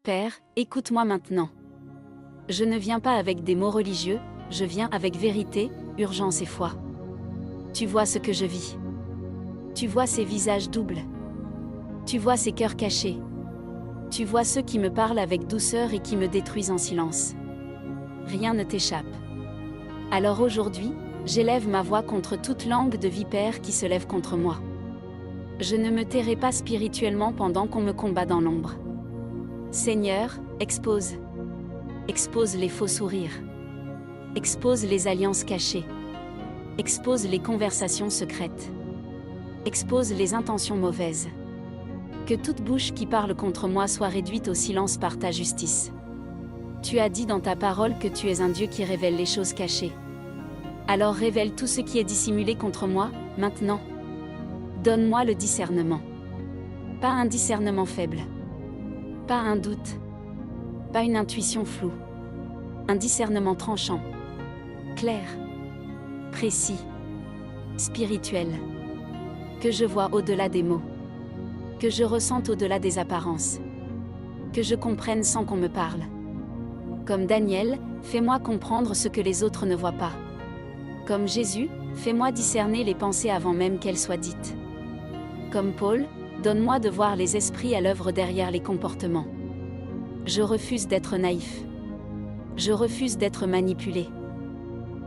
Père, écoute-moi maintenant. Je ne viens pas avec des mots religieux, je viens avec vérité, urgence et foi. Tu vois ce que je vis. Tu vois ces visages doubles. Tu vois ces cœurs cachés. Tu vois ceux qui me parlent avec douceur et qui me détruisent en silence. Rien ne t'échappe. Alors aujourd'hui, j'élève ma voix contre toute langue de vipère qui se lève contre moi. Je ne me tairai pas spirituellement pendant qu'on me combat dans l'ombre. Seigneur, expose. Expose les faux sourires. Expose les alliances cachées. Expose les conversations secrètes. Expose les intentions mauvaises. Que toute bouche qui parle contre moi soit réduite au silence par ta justice. Tu as dit dans ta parole que tu es un Dieu qui révèle les choses cachées. Alors révèle tout ce qui est dissimulé contre moi, maintenant. Donne-moi le discernement. Pas un discernement faible. Pas un doute. Pas une intuition floue. Un discernement tranchant. Clair. Précis. Spirituel. Que je vois au-delà des mots. Que je ressente au-delà des apparences. Que je comprenne sans qu'on me parle. Comme Daniel, fais-moi comprendre ce que les autres ne voient pas. Comme Jésus, fais-moi discerner les pensées avant même qu'elles soient dites. Comme Paul, donne-moi de voir les esprits à l'œuvre derrière les comportements. Je refuse d'être naïf. Je refuse d'être manipulé.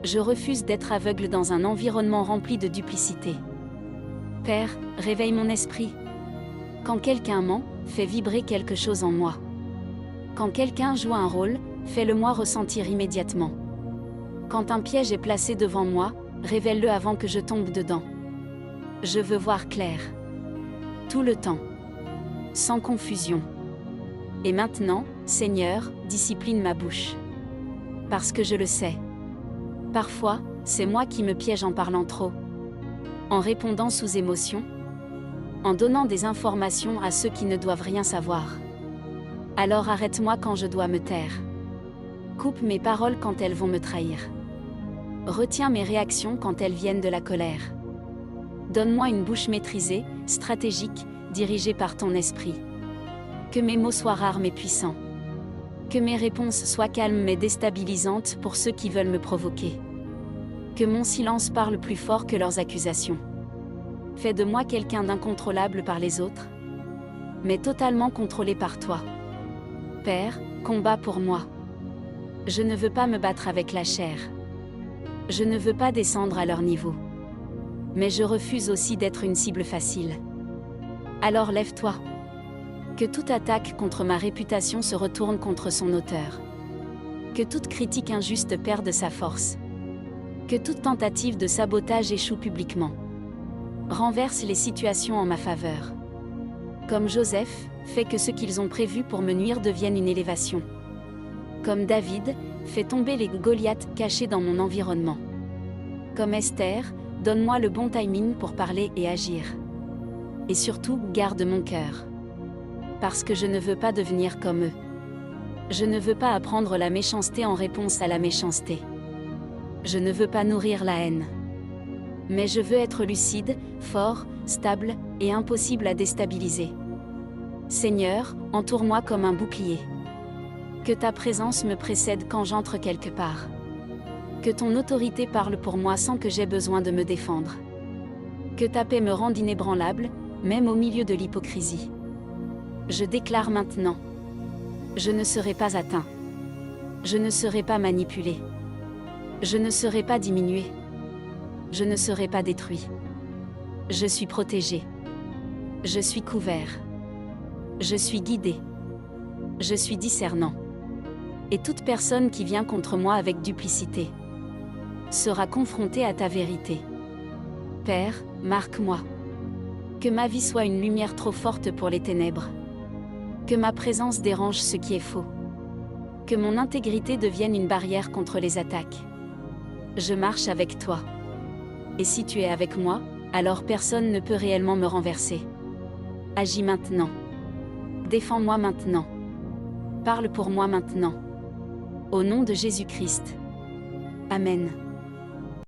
Je refuse d'être aveugle dans un environnement rempli de duplicité. Père, réveille mon esprit. Quand quelqu'un ment, fais vibrer quelque chose en moi. Quand quelqu'un joue un rôle, fais-le-moi ressentir immédiatement. Quand un piège est placé devant moi, révèle-le avant que je tombe dedans. Je veux voir clair. Tout le temps. Sans confusion. Et maintenant, Seigneur, discipline ma bouche. Parce que je le sais. Parfois, c'est moi qui me piège en parlant trop. En répondant sous émotion. En donnant des informations à ceux qui ne doivent rien savoir. Alors arrête-moi quand je dois me taire. Coupe mes paroles quand elles vont me trahir. Retiens mes réactions quand elles viennent de la colère. Donne-moi une bouche maîtrisée, stratégique, dirigée par ton esprit. Que mes mots soient rares mais puissants. Que mes réponses soient calmes mais déstabilisantes pour ceux qui veulent me provoquer. Que mon silence parle plus fort que leurs accusations. Fais de moi quelqu'un d'incontrôlable par les autres, mais totalement contrôlé par toi. Père, combat pour moi. Je ne veux pas me battre avec la chair. Je ne veux pas descendre à leur niveau. Mais je refuse aussi d'être une cible facile. Alors lève-toi. Que toute attaque contre ma réputation se retourne contre son auteur. Que toute critique injuste perde sa force. Que toute tentative de sabotage échoue publiquement. Renverse les situations en ma faveur. Comme Joseph, fais que ce qu'ils ont prévu pour me nuire devienne une élévation. Comme David, fais tomber les Goliaths cachés dans mon environnement. Comme Esther, donne-moi le bon timing pour parler et agir. Et surtout, garde mon cœur. Parce que je ne veux pas devenir comme eux. Je ne veux pas apprendre la méchanceté en réponse à la méchanceté. Je ne veux pas nourrir la haine. Mais je veux être lucide, fort, stable, et impossible à déstabiliser. Seigneur, entoure-moi comme un bouclier. Que ta présence me précède quand j'entre quelque part. Que ton autorité parle pour moi sans que j'aie besoin de me défendre. Que ta paix me rende inébranlable, même au milieu de l'hypocrisie. Je déclare maintenant. Je ne serai pas atteint. Je ne serai pas manipulé. Je ne serai pas diminué. Je ne serai pas détruit. Je suis protégé. Je suis couvert. Je suis guidé. Je suis discernant. Et toute personne qui vient contre moi avec duplicité sera confrontée à ta vérité. Père, marque-moi. Que ma vie soit une lumière trop forte pour les ténèbres. Que ma présence dérange ce qui est faux. Que mon intégrité devienne une barrière contre les attaques. Je marche avec toi. Et si tu es avec moi, alors personne ne peut réellement me renverser. Agis maintenant. Défends-moi maintenant. Parle pour moi maintenant. Au nom de Jésus-Christ. Amen.